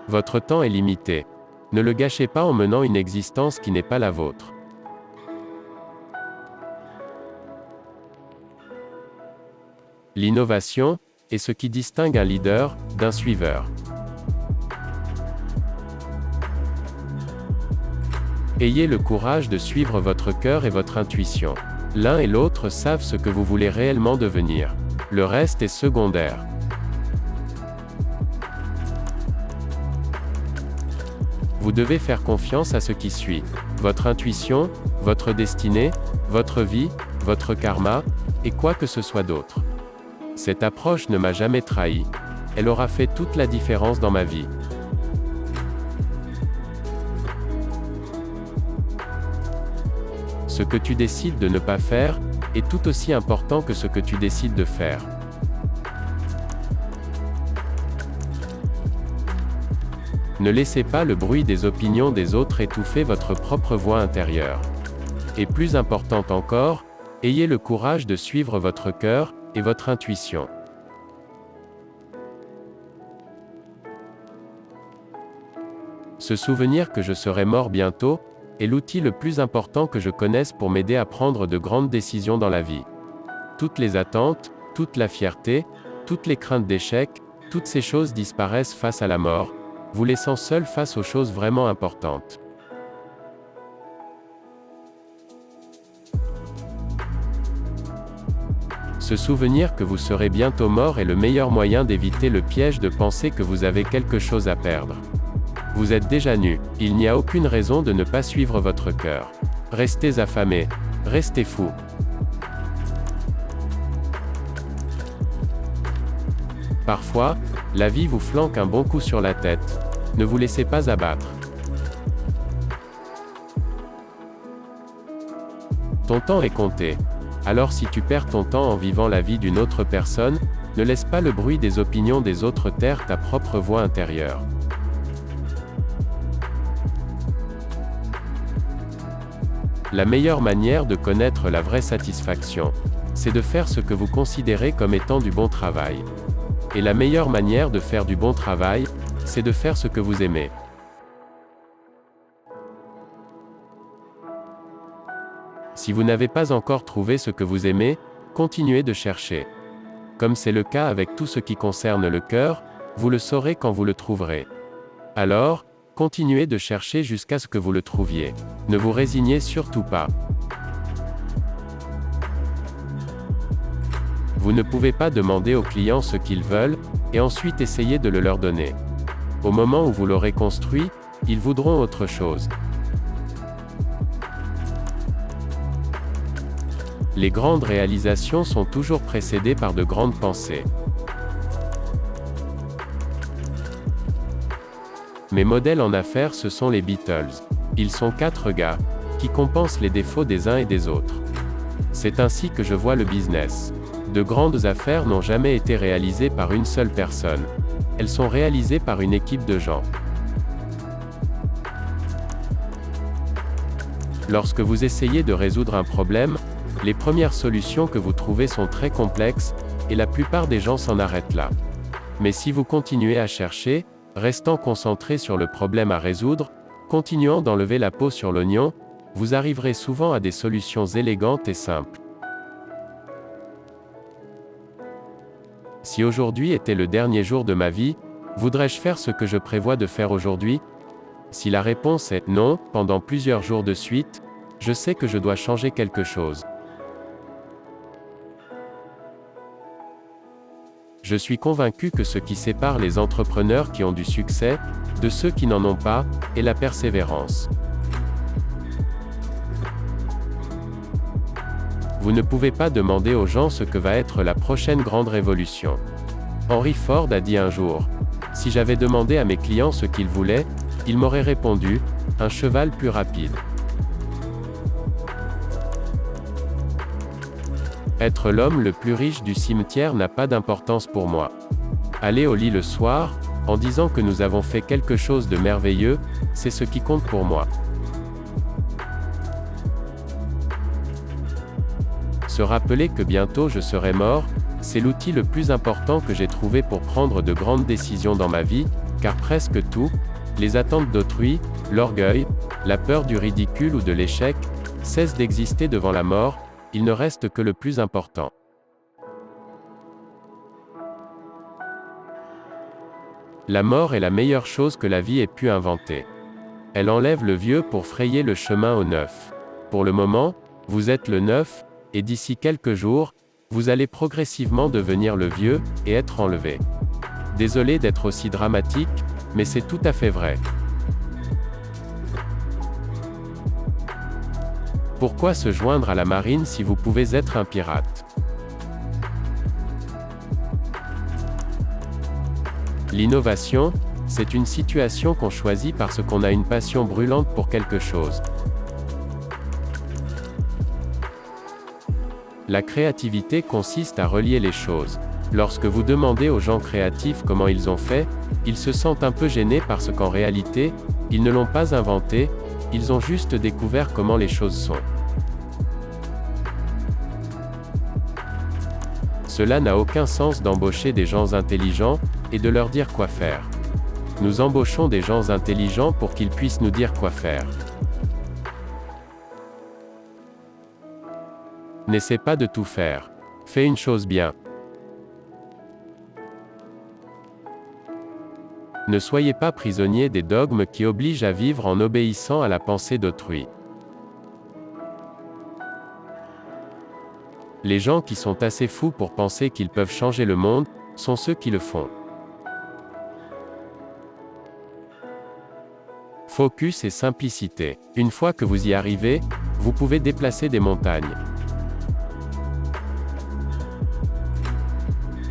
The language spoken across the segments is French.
Votre temps est limité. Ne le gâchez pas en menant une existence qui n'est pas la vôtre. L'innovation est ce qui distingue un leader d'un suiveur. Ayez le courage de suivre votre cœur et votre intuition. L'un et l'autre savent ce que vous voulez réellement devenir. Le reste est secondaire. Vous devez faire confiance à ce qui suit. Votre intuition, votre destinée, votre vie, votre karma, et quoi que ce soit d'autre. Cette approche ne m'a jamais trahi. Elle aura fait toute la différence dans ma vie. Ce que tu décides de ne pas faire est tout aussi important que ce que tu décides de faire. Ne laissez pas le bruit des opinions des autres étouffer votre propre voix intérieure. Et plus important encore, ayez le courage de suivre votre cœur et votre intuition. Se souvenir que je serai mort bientôt est l'outil le plus important que je connaisse pour m'aider à prendre de grandes décisions dans la vie. Toutes les attentes, toute la fierté, toutes les craintes d'échec, toutes ces choses disparaissent face à la mort, vous laissant seul face aux choses vraiment importantes. Se souvenir que vous serez bientôt mort est le meilleur moyen d'éviter le piège de penser que vous avez quelque chose à perdre. Vous êtes déjà nu, il n'y a aucune raison de ne pas suivre votre cœur. Restez affamé, restez fou. Parfois, la vie vous flanque un bon coup sur la tête. Ne vous laissez pas abattre. Ton temps est compté. Alors si tu perds ton temps en vivant la vie d'une autre personne, ne laisse pas le bruit des opinions des autres taire ta propre voix intérieure. La meilleure manière de connaître la vraie satisfaction, c'est de faire ce que vous considérez comme étant du bon travail. Et la meilleure manière de faire du bon travail, c'est de faire ce que vous aimez. Si vous n'avez pas encore trouvé ce que vous aimez, continuez de chercher. Comme c'est le cas avec tout ce qui concerne le cœur, vous le saurez quand vous le trouverez. Alors, continuez de chercher jusqu'à ce que vous le trouviez. Ne vous résignez surtout pas. Vous ne pouvez pas demander aux clients ce qu'ils veulent, et ensuite essayer de le leur donner. Au moment où vous l'aurez construit, ils voudront autre chose. Les grandes réalisations sont toujours précédées par de grandes pensées. Mes modèles en affaires, ce sont les Beatles. Ils sont 4 gars, qui compensent les défauts des uns et des autres. C'est ainsi que je vois le business. De grandes affaires n'ont jamais été réalisées par une seule personne. Elles sont réalisées par une équipe de gens. Lorsque vous essayez de résoudre un problème, les premières solutions que vous trouvez sont très complexes, et la plupart des gens s'en arrêtent là. Mais si vous continuez à chercher, restant concentré sur le problème à résoudre, continuant d'enlever la peau sur l'oignon, vous arriverez souvent à des solutions élégantes et simples. Si aujourd'hui était le dernier jour de ma vie, voudrais-je faire ce que je prévois de faire aujourd'hui? Si la réponse est non, pendant plusieurs jours de suite, je sais que je dois changer quelque chose. Je suis convaincu que ce qui sépare les entrepreneurs qui ont du succès, de ceux qui n'en ont pas, est la persévérance. Vous ne pouvez pas demander aux gens ce que va être la prochaine grande révolution. Henry Ford a dit un jour, « Si j'avais demandé à mes clients ce qu'ils voulaient, ils m'auraient répondu, un cheval plus rapide. » Être l'homme le plus riche du cimetière n'a pas d'importance pour moi. Aller au lit le soir, en disant que nous avons fait quelque chose de merveilleux, c'est ce qui compte pour moi. Se rappeler que bientôt je serai mort, C'est l'outil le plus important que j'ai trouvé pour prendre de grandes décisions dans ma vie, car presque tout, les attentes d'autrui, l'orgueil, la peur du ridicule ou de l'échec, cesse d'exister devant la mort, il ne reste que le plus important. La mort est la meilleure chose que la vie ait pu inventer. Elle enlève le vieux pour frayer le chemin au neuf. Pour le moment, vous êtes le neuf, et d'ici quelques jours, vous allez progressivement devenir le vieux, et être enlevé. Désolé d'être aussi dramatique, mais c'est tout à fait vrai. Pourquoi se joindre à la marine si vous pouvez être un pirate? L'innovation, c'est une situation qu'on choisit parce qu'on a une passion brûlante pour quelque chose. La créativité consiste à relier les choses. Lorsque vous demandez aux gens créatifs comment ils ont fait, ils se sentent un peu gênés parce qu'en réalité, ils ne l'ont pas inventé, ils ont juste découvert comment les choses sont. Cela n'a aucun sens d'embaucher des gens intelligents, et de leur dire quoi faire. Nous embauchons des gens intelligents pour qu'ils puissent nous dire quoi faire. N'essaie pas de tout faire. Fais une chose bien. Ne soyez pas prisonniers des dogmes qui obligent à vivre en obéissant à la pensée d'autrui. Les gens qui sont assez fous pour penser qu'ils peuvent changer le monde, sont ceux qui le font. Focus et simplicité. Une fois que vous y arrivez, vous pouvez déplacer des montagnes.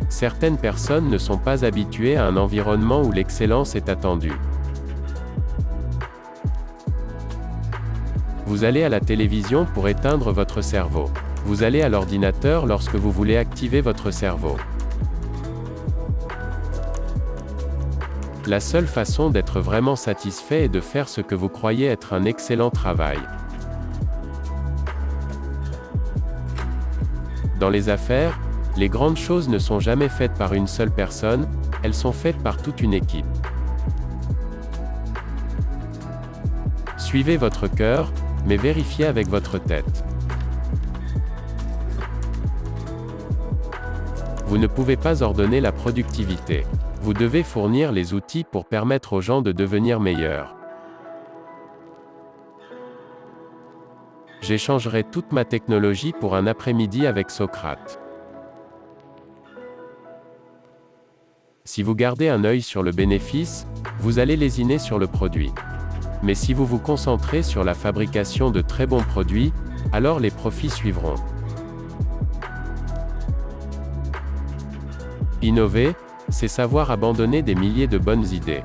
Certaines personnes ne sont pas habituées à un environnement où l'excellence est attendue. Vous allez à la télévision pour éteindre votre cerveau. Vous allez à l'ordinateur lorsque vous voulez activer votre cerveau. La seule façon d'être vraiment satisfait est de faire ce que vous croyez être un excellent travail. Dans les affaires, les grandes choses ne sont jamais faites par une seule personne, elles sont faites par toute une équipe. Suivez votre cœur, mais vérifiez avec votre tête. Vous ne pouvez pas ordonner la productivité. Vous devez fournir les outils pour permettre aux gens de devenir meilleurs. J'échangerai toute ma technologie pour un après-midi avec Socrate. Si vous gardez un œil sur le bénéfice, vous allez lésiner sur le produit. Mais si vous vous concentrez sur la fabrication de très bons produits, alors les profits suivront. Innover, c'est savoir abandonner des milliers de bonnes idées.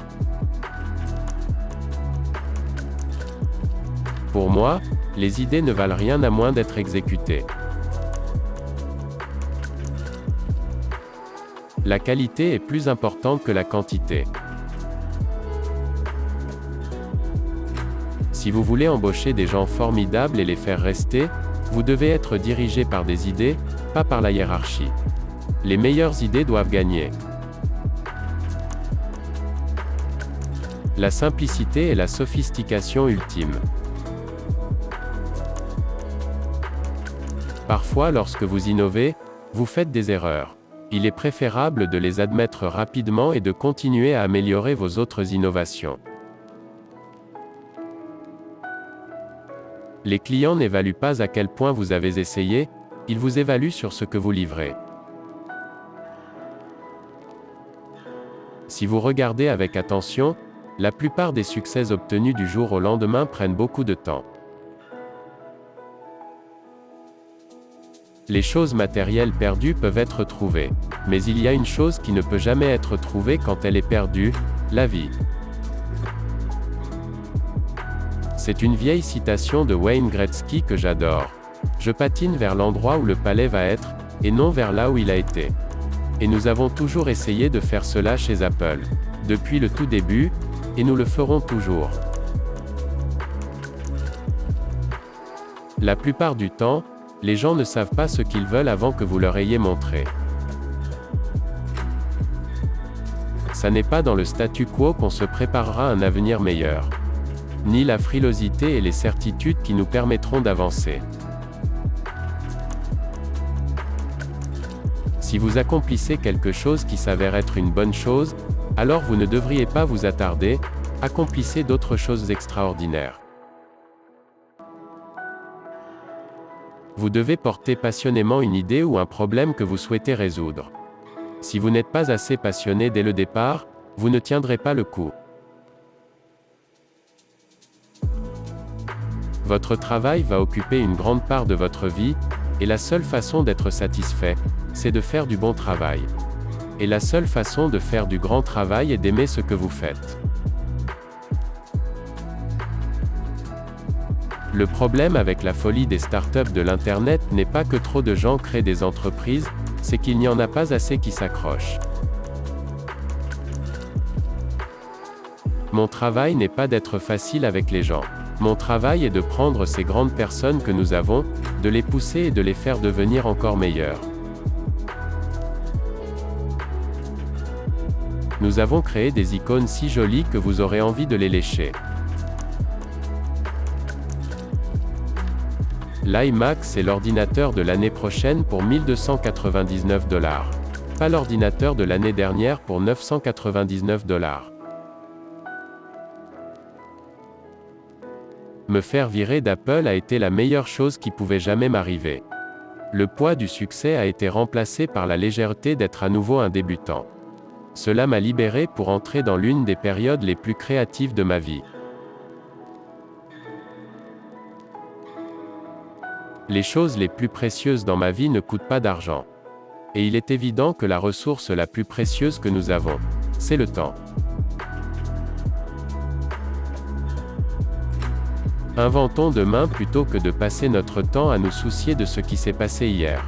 Pour moi, les idées ne valent rien à moins d'être exécutées. La qualité est plus importante que la quantité. Si vous voulez embaucher des gens formidables et les faire rester, vous devez être dirigé par des idées, pas par la hiérarchie. Les meilleures idées doivent gagner. La simplicité est la sophistication ultime. Parfois, lorsque vous innovez, vous faites des erreurs. Il est préférable de les admettre rapidement et de continuer à améliorer vos autres innovations. Les clients n'évaluent pas à quel point vous avez essayé, ils vous évaluent sur ce que vous livrez. Si vous regardez avec attention, la plupart des succès obtenus du jour au lendemain prennent beaucoup de temps. Les choses matérielles perdues peuvent être trouvées. Mais il y a une chose qui ne peut jamais être trouvée quand elle est perdue, la vie. C'est une vieille citation de Wayne Gretzky que j'adore. Je patine vers l'endroit où le palais va être, et non vers là où il a été. Et nous avons toujours essayé de faire cela chez Apple. Depuis le tout début, et nous le ferons toujours. La plupart du temps, les gens ne savent pas ce qu'ils veulent avant que vous leur ayez montré. Ça n'est pas dans le statu quo qu'on se préparera un avenir meilleur. Ni la frilosité et les certitudes qui nous permettront d'avancer. Si vous accomplissez quelque chose qui s'avère être une bonne chose, alors vous ne devriez pas vous attarder, accomplissez d'autres choses extraordinaires. Vous devez porter passionnément une idée ou un problème que vous souhaitez résoudre. Si vous n'êtes pas assez passionné dès le départ, vous ne tiendrez pas le coup. Votre travail va occuper une grande part de votre vie, et la seule façon d'être satisfait, c'est de faire du bon travail. Et la seule façon de faire du grand travail est d'aimer ce que vous faites. Le problème avec la folie des startups de l'Internet n'est pas que trop de gens créent des entreprises, c'est qu'il n'y en a pas assez qui s'accrochent. Mon travail n'est pas d'être facile avec les gens. Mon travail est de prendre ces grandes personnes que nous avons, de les pousser et de les faire devenir encore meilleures. Nous avons créé des icônes si jolies que vous aurez envie de les lécher. L'iMac c'est l'ordinateur de l'année prochaine pour 1299 $. Pas l'ordinateur de l'année dernière pour 999 $. Me faire virer d'Apple a été la meilleure chose qui pouvait jamais m'arriver. Le poids du succès a été remplacé par la légèreté d'être à nouveau un débutant. Cela m'a libéré pour entrer dans l'une des périodes les plus créatives de ma vie. Les choses les plus précieuses dans ma vie ne coûtent pas d'argent. Et il est évident que la ressource la plus précieuse que nous avons, c'est le temps. Inventons demain plutôt que de passer notre temps à nous soucier de ce qui s'est passé hier.